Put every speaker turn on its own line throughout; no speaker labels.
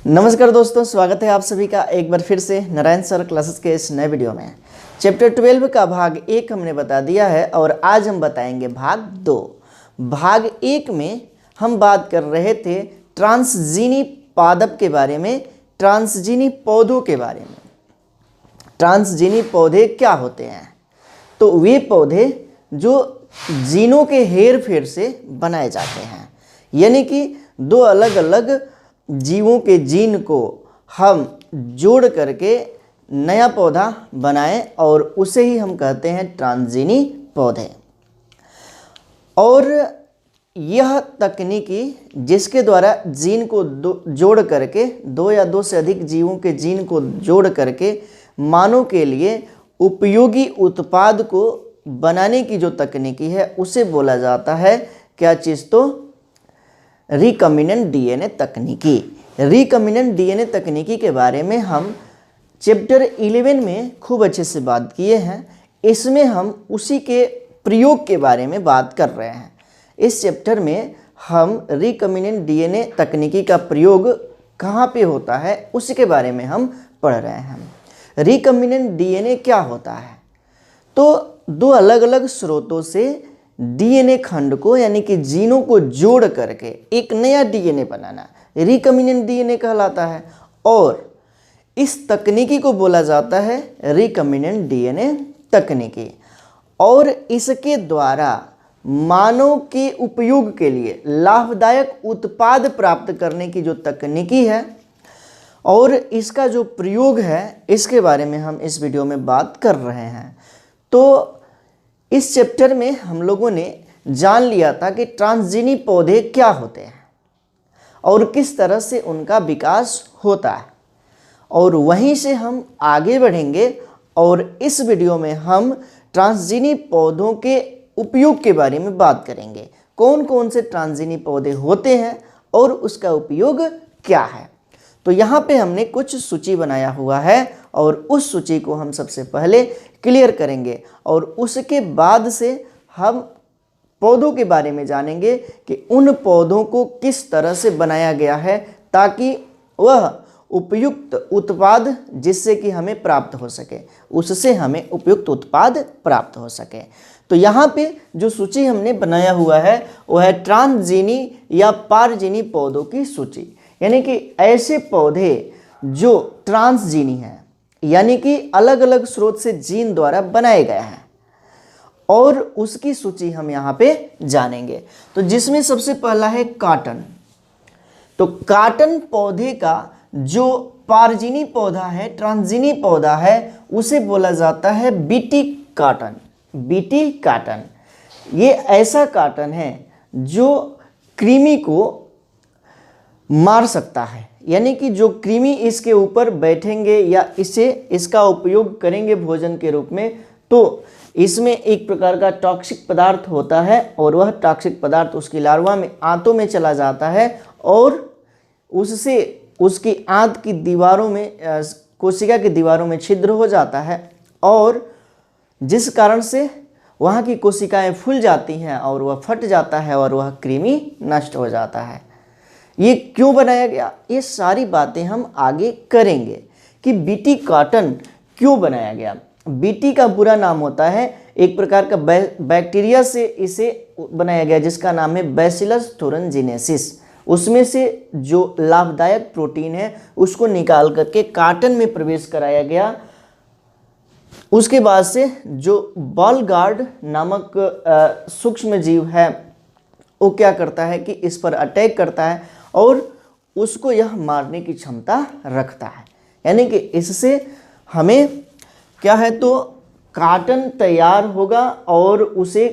नमस्कार दोस्तों, स्वागत है आप सभी का एक बार फिर से नारायण सर क्लासेस के इस नए वीडियो में। चैप्टर 12 का भाग 1 हमने बता दिया है और आज हम बताएंगे भाग 2। भाग 1 में हम बात कर रहे थे ट्रांसजीनी पादप के बारे में, ट्रांसजीनी पौधों के बारे में। ट्रांसजीनी पौधे क्या होते हैं? तो वे पौधे जो जीनों के हेर फेर से बनाए जाते हैं, यानी कि दो अलग अलग जीवों के जीन को हम जोड़ करके नया पौधा बनाएं और उसे ही हम कहते हैं ट्रांसजीनी पौधे। और यह तकनीकी जिसके द्वारा जीन को जोड़ करके दो या दो से अधिक जीवों के जीन को जोड़ करके मानव के लिए उपयोगी उत्पाद को बनाने की जो तकनीकी है उसे बोला जाता है क्या चीज़? तो रिकॉम्बिनेंट डीएनए तकनीकी। रिकॉम्बिनेंट डीएनए तकनीकी के बारे में हम चैप्टर 11 में खूब अच्छे से बात किए हैं। इसमें हम उसी के प्रयोग के बारे में बात कर रहे हैं। इस चैप्टर में हम रिकॉम्बिनेंट डीएनए तकनीकी का प्रयोग कहाँ पे होता है उसके बारे में हम पढ़ रहे हैं। रिकॉम्बिनेंट डीएनए क्या होता है? तो दो अलग अलग स्रोतों से डीएनए खंड को यानी कि जीनों को जोड़ करके एक नया डीएनए बनाना रिकॉम्बिनेंट डीएनए कहलाता है और इस तकनीकी को बोला जाता है रिकॉम्बिनेंट डीएनए तकनीकी। और इसके द्वारा मानव के उपयोग के लिए लाभदायक उत्पाद प्राप्त करने की जो तकनीकी है और इसका जो प्रयोग है इसके बारे में हम इस वीडियो में बात कर रहे हैं। तो इस चैप्टर में हम लोगों ने जान लिया था कि ट्रांसजीनी पौधे क्या होते हैं और किस तरह से उनका विकास होता है, और वहीं से हम आगे बढ़ेंगे और इस वीडियो में हम ट्रांसजीनी पौधों के उपयोग के बारे में बात करेंगे। कौन कौन से ट्रांसजीनी पौधे होते हैं और उसका उपयोग क्या है। तो यहाँ पे हमने कुछ सूची बनाया हुआ है और उस सूची को हम सबसे पहले क्लियर करेंगे और उसके बाद से हम पौधों के बारे में जानेंगे कि उन पौधों को किस तरह से बनाया गया है ताकि वह उपयुक्त उत्पाद जिससे कि हमें प्राप्त हो सके, उससे हमें उपयुक्त उत्पाद प्राप्त हो सके। तो यहाँ पे जो सूची हमने बनाया हुआ है वह है ट्रांसजीनी या पारजीनी पौधों की सूची, यानी कि ऐसे पौधे जो ट्रांसजीनी हैं यानी कि अलग अलग स्रोत से जीन द्वारा बनाए गए हैं और उसकी सूची हम यहाँ पे जानेंगे। तो जिसमें सबसे पहला है काटन। तो काटन पौधे का जो पारजीनी पौधा है, ट्रांसजीनी पौधा है, उसे बोला जाता है बीटी काटन। बीटी काटन ये ऐसा काटन है जो कृमि को मार सकता है, यानी कि जो कृमि इसके ऊपर बैठेंगे या इसका उपयोग करेंगे भोजन के रूप में तो इसमें एक प्रकार का टॉक्सिक पदार्थ होता है और वह टॉक्सिक पदार्थ उसकी लार्वा में आंतों में चला जाता है और उससे उसकी आंत की दीवारों में कोशिका की दीवारों में छिद्र हो जाता है और जिस कारण से वहाँ की कोशिकाएं फूल जाती हैं और वह फट जाता है और वह कृमि नष्ट हो जाता है। ये क्यों बनाया गया, ये सारी बातें हम आगे करेंगे कि बीटी काटन क्यों बनाया गया। बीटी का पूरा नाम होता है एक प्रकार का बैक्टीरिया से इसे बनाया गया जिसका नाम है बैसिलस थोरनजिनेसिस। उसमें से जो लाभदायक प्रोटीन है उसको निकाल करके काटन में प्रवेश कराया गया। उसके बाद से जो बॉल गार्ड नामक सूक्ष्म जीव है वो क्या करता है कि इस पर अटैक करता है और उसको यह मारने की क्षमता रखता है, यानी कि इससे हमें क्या है तो काटन तैयार होगा और उसे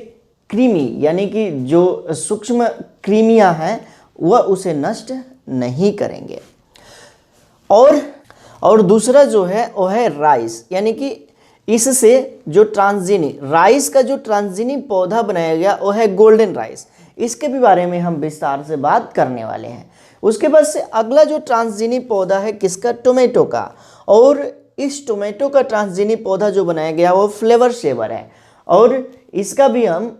कृमि यानी कि जो सूक्ष्म कृमियां हैं वह उसे नष्ट नहीं करेंगे। और दूसरा जो है वह है राइस, यानी कि इससे जो ट्रांसजीनी राइस का जो ट्रांसजीनी पौधा बनाया गया वह है गोल्डन राइस। इसके भी बारे में हम विस्तार से बात करने वाले हैं। उसके बाद से अगला जो ट्रांसजीनी पौधा है किसका? टोमेटो का। और इस टोमेटो का ट्रांसजीनी पौधा जो बनाया गया वो फ्लेवर सेवर है और इसका भी हम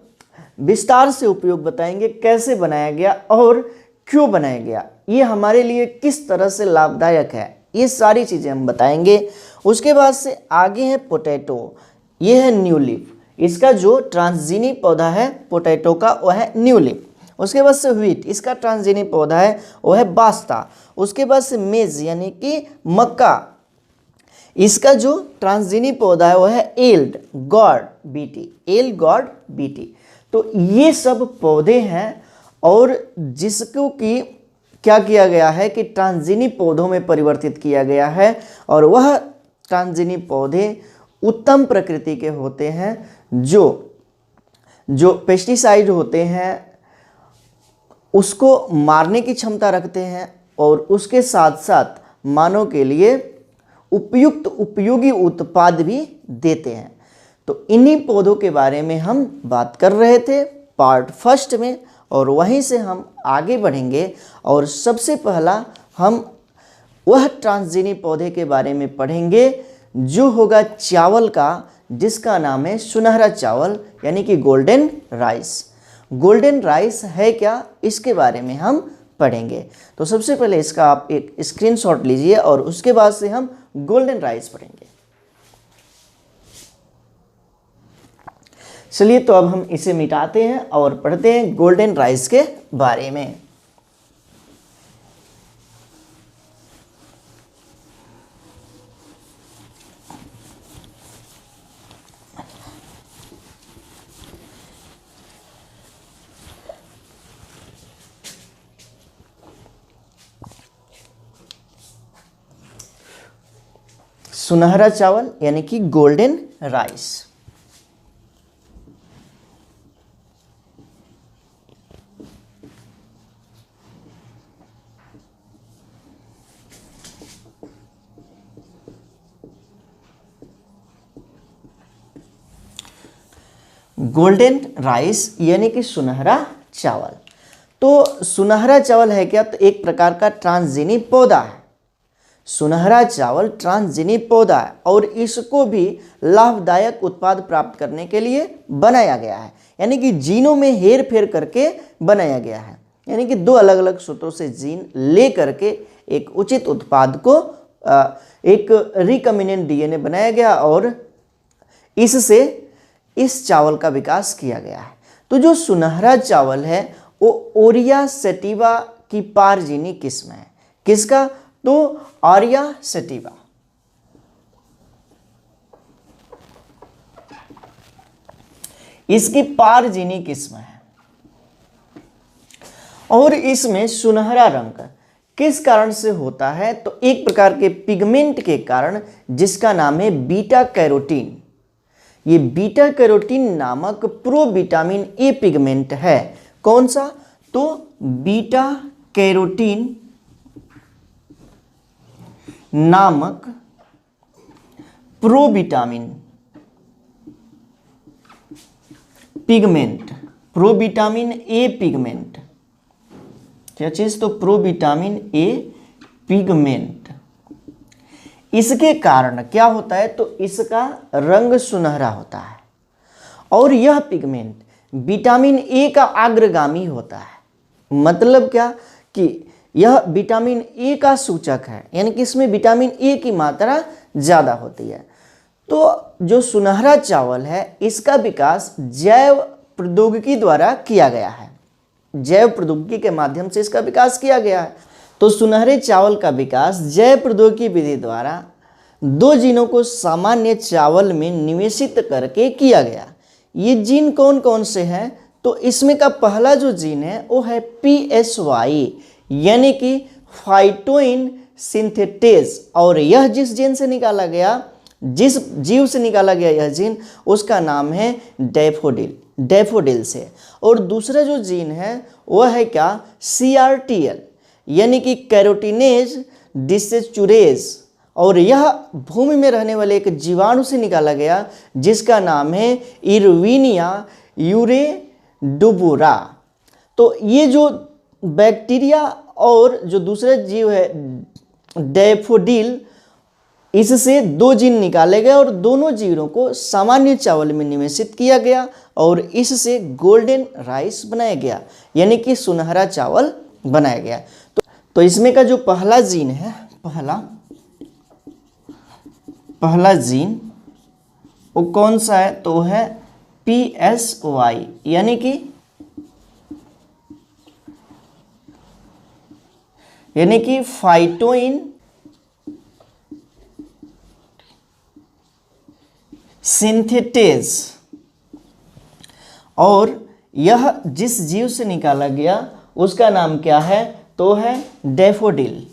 विस्तार से उपयोग बताएंगे कैसे बनाया गया और क्यों बनाया गया, ये हमारे लिए किस तरह से लाभदायक है, ये सारी चीज़ें हम बताएंगे। उसके बाद से आगे है पोटैटो, ये है न्यू लीफ, इसका जो ट्रांसजीनी पौधा है पोटैटो का वह है न्यू लीफ। उसके बाद से व्हीट, इसका ट्रांसजीनी पौधा है वो है बास्ता। उसके बाद से मेज यानी कि मक्का, इसका जो ट्रांसजीनी पौधा है वो है एल्ड गॉड बीटी, एल गॉड बीटी। तो ये सब पौधे हैं और जिसको कि क्या किया गया है कि ट्रांसजीनी पौधों में परिवर्तित किया गया है, और वह ट्रांसजीनी पौधे उत्तम प्रकृति के होते हैं, जो पेस्टिसाइड होते हैं उसको मारने की क्षमता रखते हैं और उसके साथ साथ मानव के लिए उपयुक्त उपयोगी उत्पाद भी देते हैं। तो इन्हीं पौधों के बारे में हम बात कर रहे थे पार्ट फर्स्ट में, और वहीं से हम आगे बढ़ेंगे। और सबसे पहला हम वह ट्रांसजीनी पौधे के बारे में पढ़ेंगे जो होगा चावल का, जिसका नाम है सुनहरा चावल यानी कि गोल्डन राइस। गोल्डन राइस है क्या, इसके बारे में हम पढ़ेंगे। तो सबसे पहले इसका आप एक स्क्रीनशॉट लीजिए और उसके बाद से हम गोल्डन राइस पढ़ेंगे। चलिए तो अब हम इसे मिटाते हैं और पढ़ते हैं गोल्डन राइस के बारे में। सुनहरा चावल यानी कि गोल्डन राइस। गोल्डन राइस यानी कि सुनहरा चावल। तो सुनहरा चावल है क्या, तो एक प्रकार का ट्रांसजीनी पौधा है। सुनहरा चावल ट्रांसजीनी पौधा है और इसको भी लाभदायक उत्पाद प्राप्त करने के लिए बनाया गया है, यानी कि जीनों में हेर फेर करके बनाया गया है, यानी कि दो अलग अलग स्रोतों से जीन ले करके एक उचित उत्पाद को एक रिकॉम्बिनेंट डीएनए बनाया गया और इससे इस चावल का विकास किया गया है। तो जो सुनहरा चावल है वो ओरिया सेटिवा की पारजीनी किस्म है। किसका, तो ओरिया सेटिवा। इसकी पारजीनी किस्म है और इसमें सुनहरा रंग किस कारण से होता है, तो एक प्रकार के पिगमेंट के कारण जिसका नाम है बीटा कैरोटीन। ये बीटा कैरोटीन नामक प्रोविटामिन ए पिगमेंट है। कौन सा, तो बीटा कैरोटीन नामक provitamin pigment, provitamin A pigment. क्या चीज, तो प्रोविटामिन ए पिगमेंट। इसके कारण क्या होता है, तो इसका रंग सुनहरा होता है और यह पिगमेंट विटामिन ए का अग्रगामी होता है। मतलब क्या कि यह विटामिन ए का सूचक है, यानी कि इसमें विटामिन ए की मात्रा ज़्यादा होती है। तो जो सुनहरा चावल है इसका विकास जैव प्रौद्योगिकी द्वारा किया गया है, जैव प्रौद्योगिकी के माध्यम से इसका विकास किया गया है। तो सुनहरे चावल का विकास जैव प्रौद्योगिकी विधि द्वारा दो जीनों को सामान्य चावल में निवेशित करके किया गया। ये जीन कौन कौन से हैं, तो इसमें का पहला जो जीन है वो है PSY यानी कि फाइटोइन सिंथेटेज, और यह जिस जीन से निकाला गया, जिस जीव से निकाला गया यह जीन, उसका नाम है डैफोडिल, डैफोडिल से। और दूसरा जो जीन है वह है क्या, CRTL यानी कि कैरोटीनेज डिसेचुरेज, और यह भूमि में रहने वाले एक जीवाणु से निकाला गया जिसका नाम है इरविनिया यूरेडुबुरा। तो ये जो बैक्टीरिया और जो दूसरा जीव है डैफोडिल, इससे दो जीन निकाले गए और दोनों जीवों को सामान्य चावल में निवेशित किया गया और इससे गोल्डन राइस बनाया गया, यानी कि सुनहरा चावल बनाया गया। तो इसमें का जो पहला जीन है, पहला जीन वो कौन सा है, तो है PSY, यानी कि फाइटोइन सिंथेटेज। और यह जिस जीव से निकाला गया उसका नाम क्या है, तो है डैफोडिल।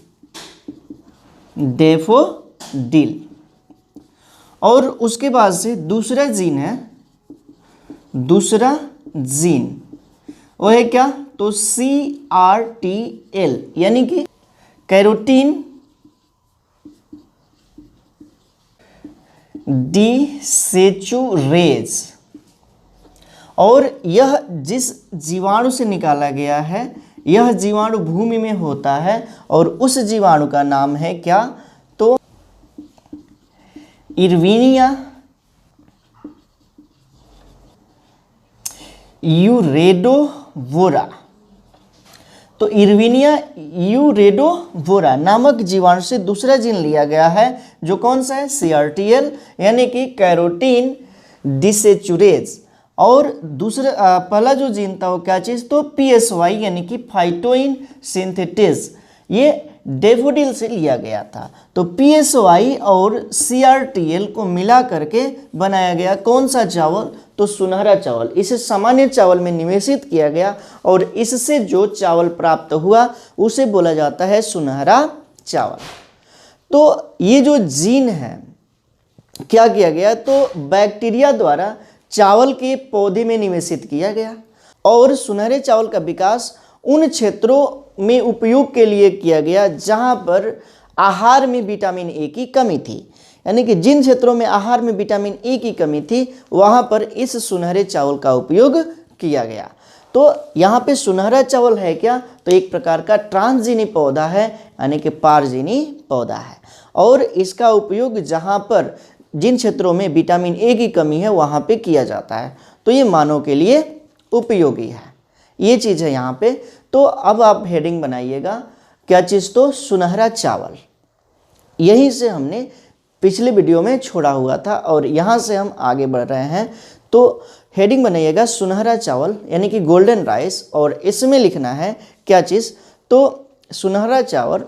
और उसके बाद से दूसरा जीन है, वो है क्या, तो CRTL, यानी कि कैरोटीन डिसेचुरेज। और यह जिस जीवाणु से निकाला गया है, यह जीवाणु भूमि में होता है और उस जीवाणु का नाम है क्या, तो इरविनिया यूरेडोवोरा। तो इरविनिया यूरेडोवोरा नामक जीवाणु से दूसरा जीन लिया गया है, जो कौन सा है, CRTL, यानी कि कैरोटीन डिसेचुरेज। और दूसरा पहला जो जीन था वो क्या चीज़, तो PSY, यानी कि फाइटोइन सिंथेटेज। ये डैफोडिल से लिया गया था। तो PSY और CRTL को मिला करके बनाया गया कौन सा चावल, तो सुनहरा चावल। इसे सामान्य चावल में निवेशित किया गया और इससे जो चावल प्राप्त हुआ उसे बोला जाता है सुनहरा चावल। तो ये जो जीन है क्या किया गया, तो बैक्टीरिया द्वारा चावल के पौधे में निवेशित किया गया और सुनहरे चावल का विकास उन क्षेत्रों में उपयोग के लिए किया गया जहां पर आहार में विटामिन ए की कमी थी। यानी कि जिन क्षेत्रों में आहार में विटामिन ए की कमी थी वहां पर इस सुनहरे चावल का उपयोग किया गया। तो यहाँ पे सुनहरा चावल है क्या, तो एक प्रकार का ट्रांसजीनी पौधा है, यानी कि पारजीनी पौधा है। और इसका उपयोग जहाँ पर जिन क्षेत्रों में विटामिन ए की कमी है वहाँ पे किया जाता है। तो ये मानव के लिए उपयोगी है, ये चीज़ है यहाँ पे। तो अब आप हेडिंग बनाइएगा, क्या चीज़, तो सुनहरा चावल। यहीं से हमने पिछले वीडियो में छोड़ा हुआ था और यहाँ से हम आगे बढ़ रहे हैं। तो हेडिंग बनाइएगा सुनहरा चावल, यानी कि गोल्डन राइस, और इसमें लिखना है क्या चीज़, तो सुनहरा चावल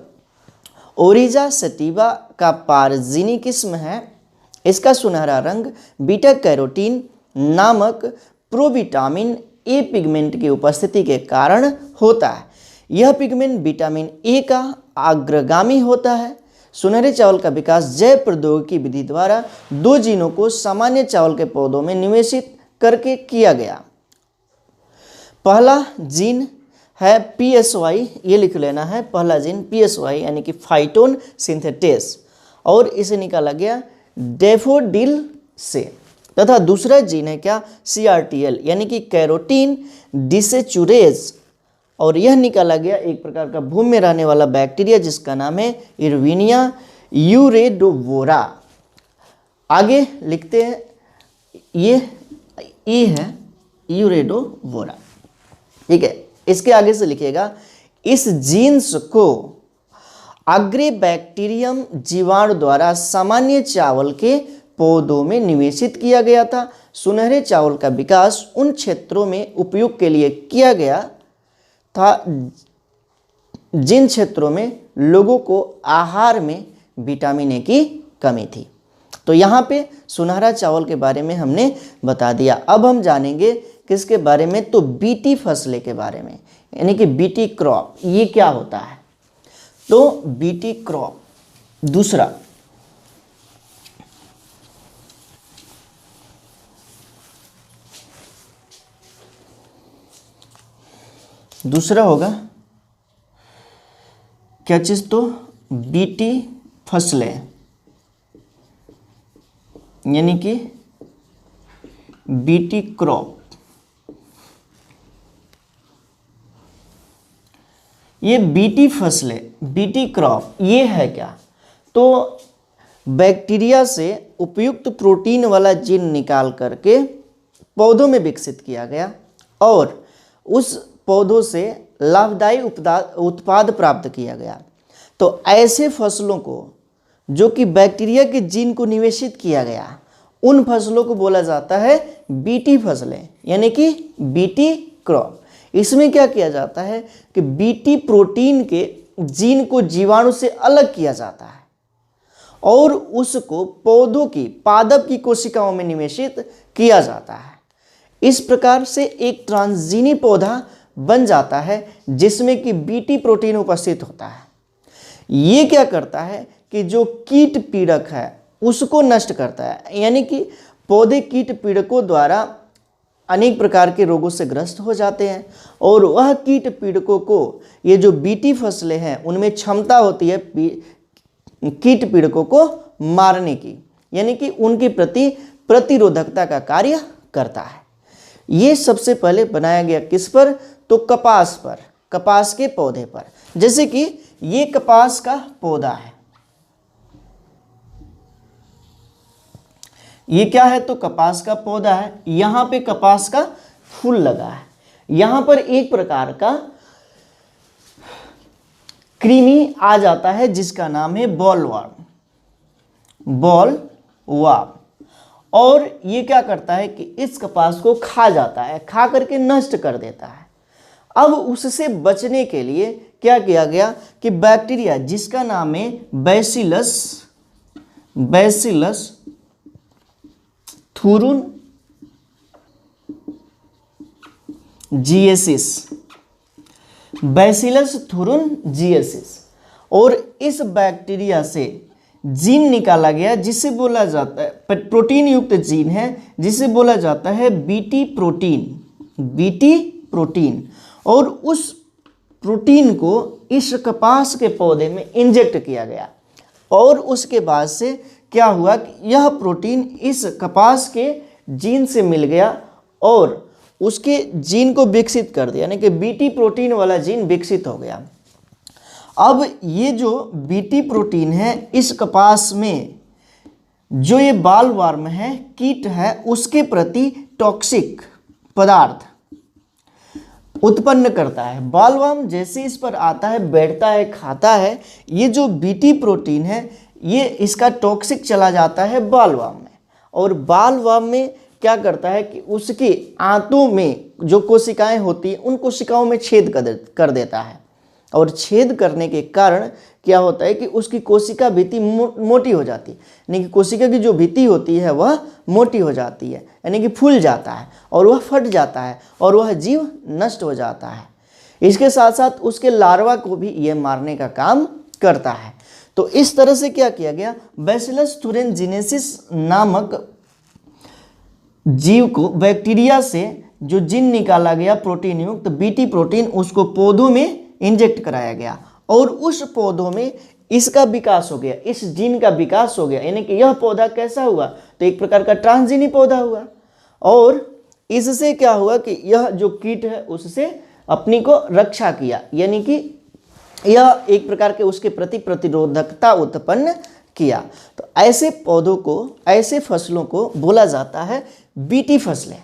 ओरिजा सटिवा का पारजीनी किस्म है। इसका सुनहरा रंग बीटा कैरोटीन नामक प्रोविटामिन ए पिगमेंट की उपस्थिति के कारण होता है। यह पिगमेंट विटामिन ए का अग्रगामी होता है। सुनहरे चावल का विकास जैव प्रौद्योगिकी विधि द्वारा दो जीनों को सामान्य चावल के पौधों में निवेशित करके किया गया। पहला जीन है PSY, ये लिख लेना है, पहला जीन PSY यानी कि फाइटोन सिंथेटेस, और इसे निकाला गया डैफोडिल से। तथा दूसरा जीन है क्या, CRTL यानी कि कैरोटीन डिसेचुरेज, और यह निकाला गया एक प्रकार का भूमि में रहने वाला बैक्टीरिया जिसका नाम है इरविनिया यूरेडोवोरा। आगे लिखते हैं, ये है यूरेडोवोरा, ठीक है। इसके आगे से लिखिएगा, इस जीन्स को अग्रेबैक्टीरियम जीवाणु द्वारा सामान्य चावल के पौधों में निवेशित किया गया था। सुनहरे चावल का विकास उन क्षेत्रों में उपयोग के लिए किया गया था जिन क्षेत्रों में लोगों को आहार में विटामिन ए की कमी थी। तो यहाँ पे सुनहरा चावल के बारे में हमने बता दिया। अब हम जानेंगे किसके बारे में, तो बीटी फसलें के बारे में, यानी कि बीटी क्रॉप। ये क्या होता है, तो बीटी क्रॉप दूसरा होगा क्या चीज, तो बीटी फसलें, यानी कि बीटी क्रॉप। ये बीटी फसलें, बीटी क्रॉप, ये है क्या, तो बैक्टीरिया से उपयुक्त प्रोटीन वाला जीन निकाल करके पौधों में विकसित किया गया और उस पौधों से लाभदायी उत्पाद प्राप्त किया गया। तो ऐसे फसलों को जो कि बैक्टीरिया के जीन को निवेशित किया गया, उन फसलों को बोला जाता है बीटी फसलें, यानी कि बीटी क्रॉप। इसमें क्या किया जाता है कि बीटी प्रोटीन के जीन को जीवाणु से अलग किया जाता है और उसको पौधों की पादप की कोशिकाओं में निवेशित किया जाता है। इस प्रकार से एक ट्रांसजीनी पौधा बन जाता है जिसमें कि बीटी प्रोटीन उपस्थित होता है। ये क्या करता है कि जो कीट पीड़क है उसको नष्ट करता है, यानी कि पौधे कीट पीड़कों द्वारा अनेक प्रकार के रोगों से ग्रस्त हो जाते हैं और वह कीट पीड़कों को ये जो बीटी फसलें हैं उनमें क्षमता होती है कीट पीड़कों को मारने की, यानी कि उनके प्रति प्रतिरोधकता का कार्य करता है। ये सबसे पहले बनाया गया किस पर? तो कपास पर, कपास के पौधे पर। जैसे कि ये कपास का पौधा है, ये क्या है? तो कपास का पौधा है। यहाँ पे कपास का फूल लगा है। यहाँ पर एक प्रकार का कृमि आ जाता है जिसका नाम है बॉलवर्म, बॉलवर्म। और ये क्या करता है कि इस कपास को खा जाता है, खा करके नष्ट कर देता है। अब उससे बचने के लिए क्या किया गया कि बैक्टीरिया जिसका नाम है बैसिलस थुरुन जीएसिस, बैसिलस थुरुन जीएसिस, और इस बैक्टीरिया से जीन निकाला गया जिसे बोला जाता है, प्रोटीन युक्त जीन है जिसे बोला जाता है बीटी प्रोटीन। और उस प्रोटीन को इस कपास के पौधे में इंजेक्ट किया गया और उसके बाद से क्या हुआ कि यह प्रोटीन इस कपास के जीन से मिल गया और उसके जीन को विकसित कर दिया, यानी कि बीटी प्रोटीन वाला जीन विकसित हो गया। अब ये जो बीटी प्रोटीन है इस कपास में जो ये बॉलवर्म है, कीट है, उसके प्रति टॉक्सिक पदार्थ उत्पन्न करता है। बॉलवर्म जैसे इस पर आता है, बैठता है, खाता है, ये जो बीटी प्रोटीन है ये इसका टॉक्सिक चला जाता है बॉलवर्म में, और बॉलवर्म में क्या करता है कि उसके आंतों में जो कोशिकाएं होती हैं उन कोशिकाओं में छेद कर देता है, और छेद करने के कारण क्या होता है कि उसकी कोशिका भित्ति मोटी हो जाती है, यानी कि कोशिका की जो भित्ति होती है वह मोटी हो जाती है, यानी कि फूल जाता है और वह फट जाता है और वह जीव नष्ट हो जाता है। इसके साथ साथ उसके लार्वा को भी यह मारने का काम करता है। तो इस तरह से क्या किया गया, बैसिलस थुरिनजीनेसिस नामक जीव को बैक्टीरिया से जो जीन निकाला गया प्रोटीन युक्त बीटी प्रोटीन, उसको पौधों में इंजेक्ट कराया गया और उस पौधों में इसका विकास हो गया, इस जीन का विकास हो गया, यानी कि यह पौधा कैसा हुआ? तो एक प्रकार का ट्रांसजीनी पौधा हुआ। और इससे क्या हुआ कि यह जो कीट है उससे अपनी को रक्षा किया, यानी कि यह एक प्रकार के उसके प्रति प्रतिरोधकता उत्पन्न किया। तो ऐसे पौधों को, ऐसे फसलों को बोला जाता है बीटी फसलें।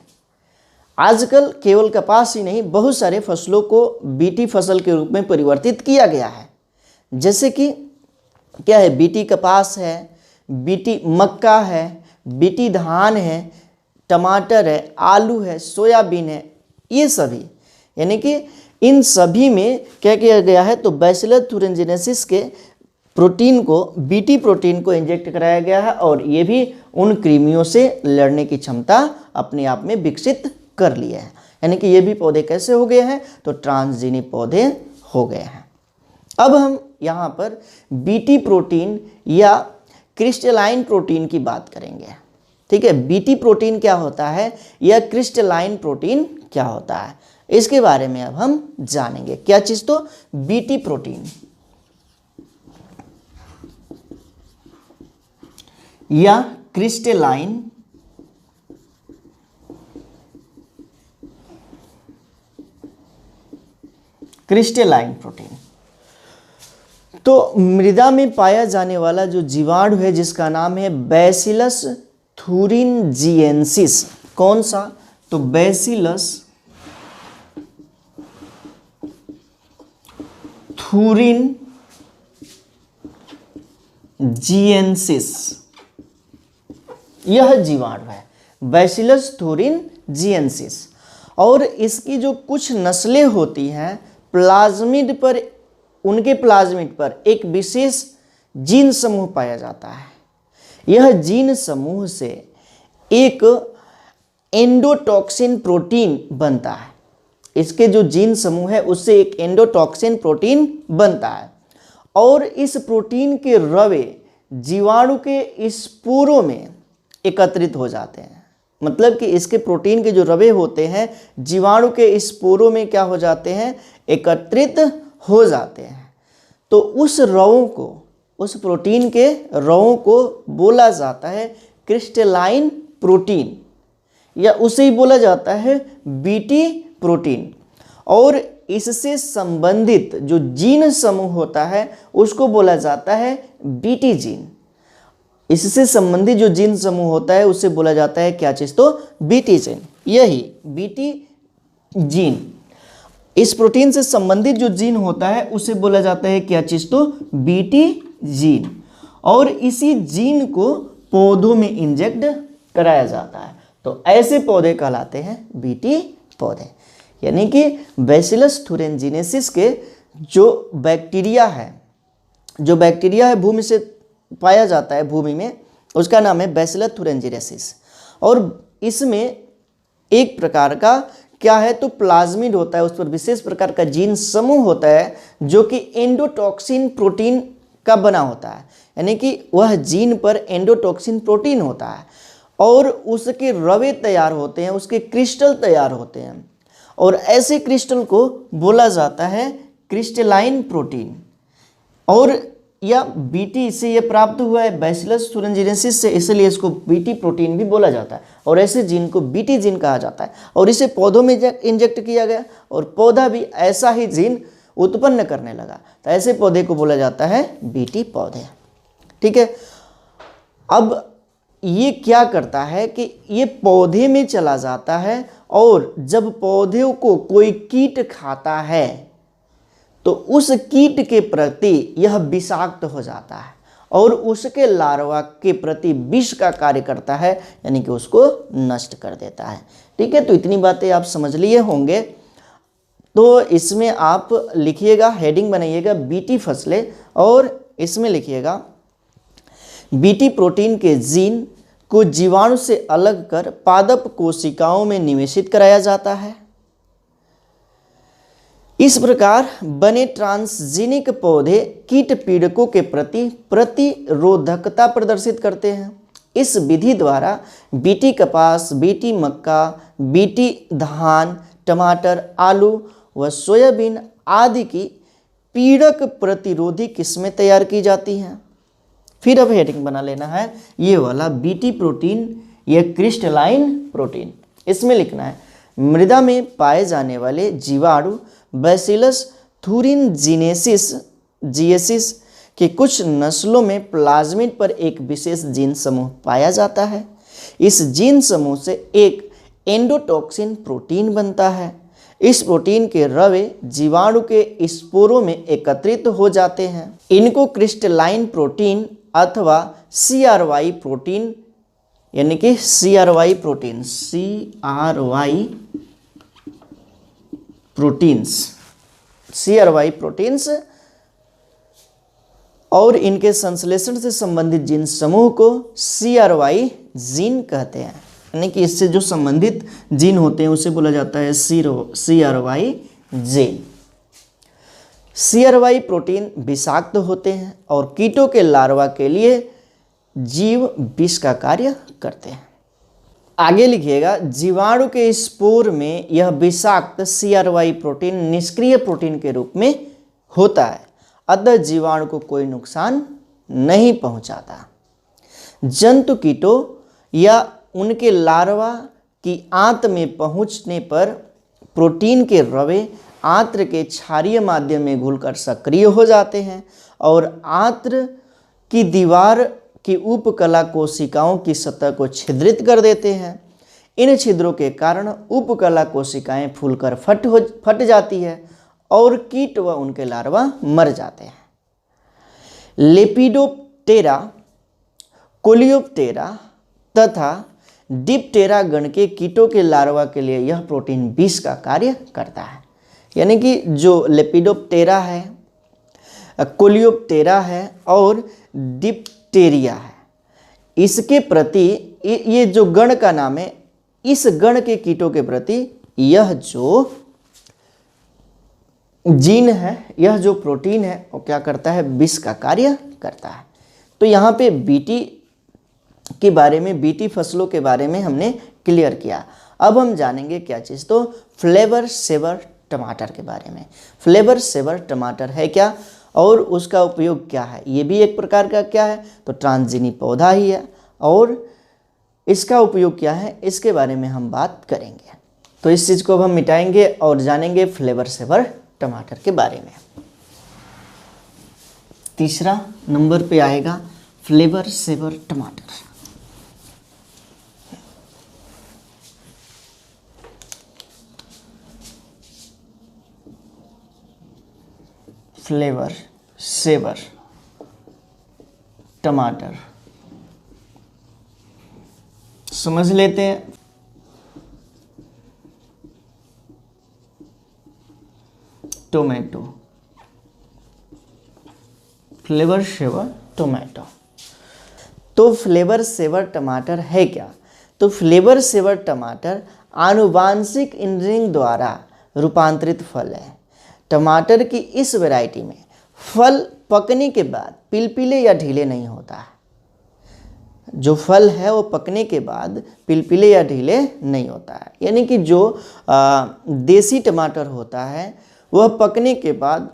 आजकल केवल कपास ही नहीं, बहुत सारे फसलों को बीटी फसल के रूप में परिवर्तित किया गया है। जैसे कि क्या है, बीटी कपास है, बीटी मक्का है, बीटी धान है, टमाटर है, आलू है, सोयाबीन है, ये सभी, यानी कि इन सभी में क्या किया गया है, तो बैसिलस थुरिनजीनेसिस के प्रोटीन को, बीटी प्रोटीन को इंजेक्ट कराया गया है और ये भी उन कृमियों से लड़ने की क्षमता अपने आप में विकसित कर लिए हैं, यानी कि ये भी पौधे कैसे हो गए हैं, तो ट्रांसजीनी पौधे हो गए हैं। अब हम यहाँ पर बीटी प्रोटीन या क्रिस्टलाइन प्रोटीन की बात करेंगे। ठीक है, बीटी प्रोटीन क्या होता है या क्रिस्टलाइन प्रोटीन क्या होता है, इसके बारे में अब हम जानेंगे। क्या चीज़? तो बीटी प्रोटीन या क्रिस्टलाइन प्रोटीन। तो मृदा में पाया जाने वाला जो जीवाणु है जिसका नाम है बैसिलस थुरिनजिएंसिस। कौन सा? तो बैसिलस थूरिन जिएंसिस, यह जीवाणु है बैसिलस थूरिन जिएंसिस। और इसकी जो कुछ नस्लें होती हैं प्लाज्मिड पर, उनके प्लाज्मिड पर एक विशेष जीन समूह पाया जाता है। यह जीन समूह से एक एंडोटॉक्सिन प्रोटीन बनता है। इसके जो जीन समूह है उससे एक एंडोटॉक्सिन प्रोटीन बनता है और इस प्रोटीन के रवे जीवाणु के स्पोरों में एकत्रित हो जाते हैं। मतलब कि इसके प्रोटीन के जो रवे होते हैं जीवाणु के स्पोरों में क्या हो जाते हैं, एकत्रित हो जाते हैं। तो उस रवों को, उस प्रोटीन के रवों को बोला जाता है क्रिस्टलाइन प्रोटीन, या उसे ही बोला जाता है बीटी प्रोटीन। और इससे संबंधित जो जीन समूह होता है उसको बोला जाता है बीटी जीन। इससे संबंधित जो जीन समूह होता है उससे बोला जाता है क्या चीज, तो बीटी जीन। यही बीटी जीन, इस प्रोटीन से संबंधित जो जीन होता है उसे बोला जाता है क्या चीज, तो बीटी जीन। और इसी जीन को पौधों में इंजेक्ट कराया जाता है। तो ऐसे पौधे कहलाते हैं बीटी पौधे। यानी कि बैसिलस थूरिनजिनेसिस के जो बैक्टीरिया है भूमि से पाया जाता है, भूमि में, उसका नाम है बैसिलस थूरिनजिनेसिस। और इसमें एक प्रकार का क्या है, तो प्लाज्मिड होता है, उस पर विशेष प्रकार का जीन समूह होता है जो कि एंडोटॉक्सिन प्रोटीन का बना होता है। यानी कि वह जीन पर एंडोटॉक्सिन प्रोटीन होता है और उसके रवे तैयार होते हैं, उसके क्रिस्टल तैयार होते हैं और ऐसे क्रिस्टल को बोला जाता है क्रिस्टलाइन प्रोटीन। और या बीटी से ये प्राप्त हुआ है बैसिलस थूरिनजिनेसिस से, इसलिए इसको बीटी प्रोटीन भी बोला जाता है और ऐसे जीन को बीटी जीन कहा जाता है। और इसे पौधों में इंजेक्ट किया गया और पौधा भी ऐसा ही जीन उत्पन्न करने लगा, तो ऐसे पौधे को बोला जाता है बीटी पौधे। ठीक है, अब ये क्या करता है कि ये पौधे में चला जाता है और जब पौधे को कोई कीट खाता है तो उस कीट के प्रति यह विषाक्त हो जाता है और उसके लार्वा के प्रति विष का कार्य करता है, यानी कि उसको नष्ट कर देता है। ठीक है, तो इतनी बातें आप समझ लिए होंगे। तो इसमें आप लिखिएगा, हेडिंग बनाइएगा बीटी फसलें और इसमें लिखिएगा बीटी प्रोटीन के जीन को जीवाणु से अलग कर पादप कोशिकाओं में निवेशित कराया जाता है। इस प्रकार बने ट्रांसजेनिक पौधे कीट पीड़कों के प्रति प्रतिरोधकता प्रदर्शित करते हैं। इस विधि द्वारा बीटी कपास, बीटी मक्का, बीटी धान, टमाटर, आलू व सोयाबीन आदि की पीड़क प्रतिरोधी किस्में तैयार की जाती हैं। फिर अब हेडिंग बना लेना है ये वाला बीटी प्रोटीन, यह क्रिस्टलाइन प्रोटीन। इसमें लिखना है मृदा में पाए जाने वाले जीवाणु बैसिलस थूरिनजिनेसिस के कुछ नस्लों में प्लाज्मिड पर एक विशेष जीन समूह पाया जाता है। इस जीन समूह से एक एंडोटॉक्सिन प्रोटीन बनता है। इस प्रोटीन के रवे जीवाणु के स्पोरों में एकत्रित हो जाते हैं। इनको क्रिस्टलाइन प्रोटीन अथवा CRY प्रोटीन, यानी कि CRY प्रोटीन्स और इनके संश्लेषण से संबंधित जीन समूह को CRY जीन कहते हैं। यानी कि इससे जो संबंधित जीन होते हैं उसे बोला जाता है CRY जीन। CRY प्रोटीन विषाक्त होते हैं और कीटों के लार्वा के लिए जीव विष का कार्य करते हैं। आगे लिखिएगा जीवाणु के स्पोर में यह विषाक्त CRY प्रोटीन निष्क्रिय प्रोटीन के रूप में होता है, अतः जीवाणु को कोई नुकसान नहीं पहुंचाता। जंतु कीटों या उनके लार्वा की आंत में पहुंचने पर प्रोटीन के रवे आंत्र के क्षारीय माध्यम में घुलकर सक्रिय हो जाते हैं और आंत्र की दीवार की उपकला कोशिकाओं की सतह को छिद्रित कर देते हैं। इन छिद्रों के कारण उपकला कोशिकाएं फूलकर फट जाती है और कीट व उनके लार्वा मर जाते हैं। लेपिडोप्टेरा, कोलियोप्टेरा तथा डिप्टेरा गण के कीटों के लार्वा के लिए यह प्रोटीन विष का कार्य करता है। यानी कि जो लेपिडोप्टेरा है, कोलियोप्टेरा है और डिप्टेरिया है, इसके प्रति ये जो गण का नाम है, इस गण के कीटों के प्रति यह जो जीन है, यह जो प्रोटीन है, वो क्या करता है, विष का कार्य करता है। तो यहाँ पे बीटी के बारे में, बीटी फसलों के बारे में हमने क्लियर किया। अब हम जानेंगे क्या चीज़, तो फ्लेवर सेवर टमाटर के बारे में। फ्लेवर सेवर टमाटर है क्या और उसका उपयोग क्या है, ये भी एक प्रकार का क्या है, तो ट्रांसजीनी पौधा ही है, और इसका उपयोग क्या है, इसके बारे में हम बात करेंगे। तो इस चीज़ को अब हम मिटाएंगे और जानेंगे फ्लेवर सेवर टमाटर के बारे में। तीसरा नंबर पे आएगा फ्लेवर सेवर टमाटर। फ्लेवर सेवर टमाटर समझ लेते हैं। Tomato, flavour saver tomato. तो फ्लेवर सेवर टमाटर है क्या, तो फ्लेवर सेवर टमाटर आनुवांशिक इंजीनियरिंग द्वारा रूपांतरित फल है। टमाटर की इस वैरायटी में फल पकने के बाद पिलपिले या ढीले नहीं होता है। जो फल है वो पकने के बाद पिलपिले या ढीले नहीं होता है। यानी कि जो देसी टमाटर होता है वह पकने के बाद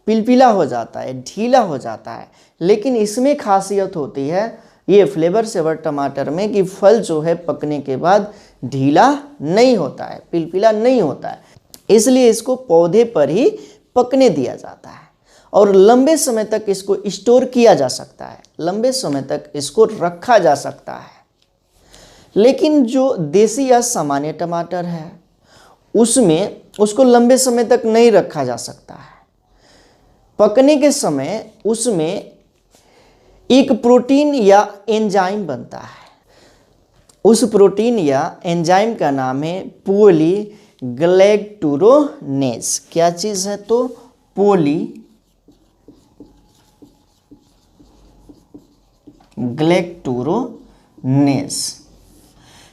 पिलपिला हो जाता है, ढीला हो जाता है। लेकिन इसमें खासियत होती है ये फ्लेवर सेवर टमाटर में कि फल जो है पकने के बाद ढीला नहीं होता है, पिलपिला नहीं होता है। इसलिए इसको पौधे पर ही पकने दिया जाता है और लंबे समय तक इसको स्टोर किया जा सकता है, लंबे समय तक इसको रखा जा सकता है। लेकिन जो देसी या सामान्य टमाटर है उसमें उसको लंबे समय तक नहीं रखा जा सकता है। पकने के समय उसमें एक प्रोटीन या एंजाइम बनता है। उस प्रोटीन या एंजाइम का नाम है पॉलीग्लैक्टुरोनेज। क्या चीज़ है, तो पॉलीग्लैक्टुरोनेज।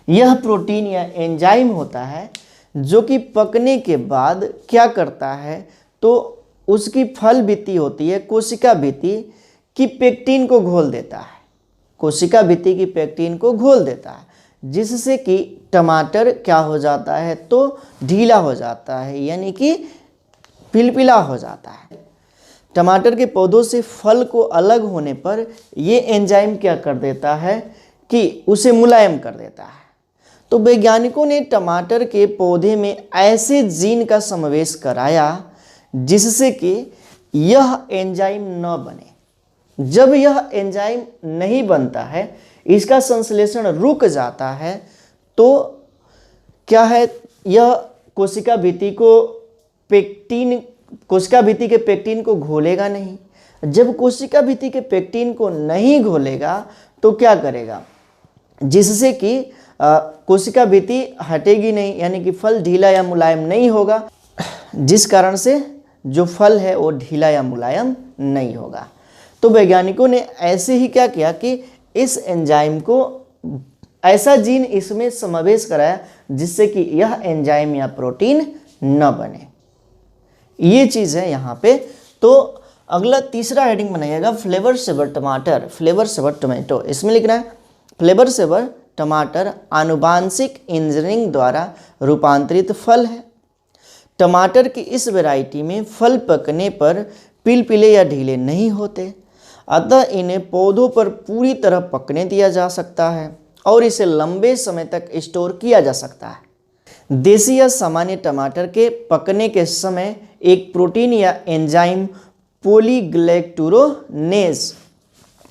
यह प्रोटीन या एंजाइम होता है जो कि पकने के बाद क्या करता है, तो उसकी फल भित्ति होती है, कोशिका भित्ति की पेक्टिन को घोल देता है, कोशिका भित्ति की पेक्टिन को घोल देता है, जिससे कि टमाटर क्या हो जाता है, तो ढीला हो जाता है, यानी कि पिलपिला हो जाता है। टमाटर के पौधों से फल को अलग होने पर ये एंजाइम क्या कर देता है कि उसे मुलायम कर देता है। तो वैज्ञानिकों ने टमाटर के पौधे में ऐसे जीन का समावेश कराया जिससे कि यह एंजाइम न बने। जब यह एंजाइम नहीं बनता है, इसका संश्लेषण रुक जाता है, तो क्या है, यह कोशिका भित्ति के पेक्टिन को घोलेगा नहीं। जब कोशिका भित्ति के पेक्टिन को नहीं घोलेगा तो क्या करेगा, जिससे कि कोशिका भित्ति हटेगी नहीं, यानी कि फल ढीला या मुलायम नहीं होगा, जिस कारण से जो फल है वो ढीला या मुलायम नहीं होगा। तो वैज्ञानिकों ने ऐसे ही क्या किया कि इस एंजाइम को, ऐसा जीन इसमें समावेश कराया जिससे कि यह एंजाइम या प्रोटीन न बने। ये चीज़ है यहाँ पे। तो अगला तीसरा हेडिंग बनाइएगा फ्लेवर सेवर टमाटर, फ्लेवर सेवर टोमेटो। इसमें लिखना है फ्लेवर सेवर टमाटर आनुवांशिक इंजीनियरिंग द्वारा रूपांतरित फल है। टमाटर की इस वैरायटी में फल पकने पर पिलपिले या ढीले नहीं होते, अतः इन्हें पौधों पर पूरी तरह पकने दिया जा सकता है और इसे लंबे समय तक स्टोर किया जा सकता है। देसी या सामान्य टमाटर के पकने के समय एक प्रोटीन या एंजाइम पॉलीग्लैक्टुरोनेज,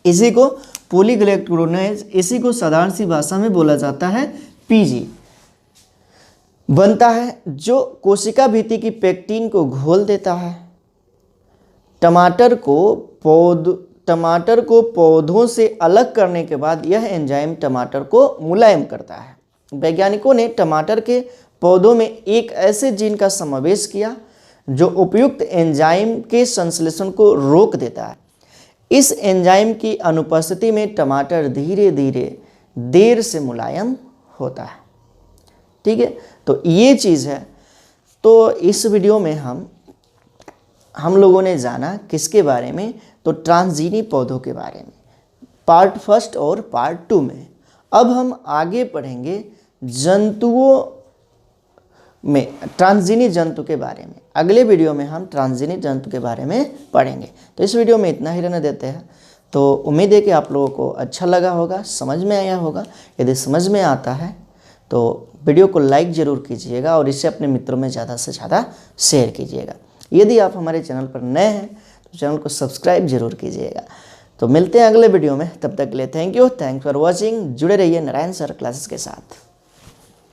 इसी को पॉलीग्लैक्टुरोनेज, इसी को साधारण सी भाषा में बोला जाता है पीजी। बनता है जो कोशिका भित्ति की पेक्टिन को घोल देता है। टमाटर को पौधों से अलग करने के बाद यह एंजाइम टमाटर को मुलायम करता है। वैज्ञानिकों ने टमाटर के पौधों में एक ऐसे जीन का समावेश किया जो उपयुक्त एंजाइम के संश्लेषण को रोक देता है। इस एंजाइम की अनुपस्थिति में टमाटर धीरे धीरे देर से मुलायम होता है। ठीक है, तो ये चीज़ है। तो इस वीडियो में हम लोगों ने जाना किसके बारे में, तो ट्रांसजीनी पौधों के बारे में, पार्ट फर्स्ट और पार्ट 2 में। अब हम आगे पढ़ेंगे जंतुओं में, ट्रांसजीनी जंतु के बारे में। अगले वीडियो में हम ट्रांसजीनी जंतु के बारे में पढ़ेंगे। तो इस वीडियो में इतना ही रहने देते हैं। तो उम्मीद है कि आप लोगों को अच्छा लगा होगा, समझ में आया होगा। यदि समझ में आता है तो वीडियो को लाइक ज़रूर कीजिएगा और इसे अपने मित्रों में ज़्यादा से ज़्यादा शेयर कीजिएगा। यदि आप हमारे चैनल पर नए हैं तो चैनल को सब्सक्राइब जरूर कीजिएगा। तो मिलते हैं अगले वीडियो में, तब तक के लिए thank you, thanks for watching. जुड़े रहिए नारायण सर क्लासेस के साथ।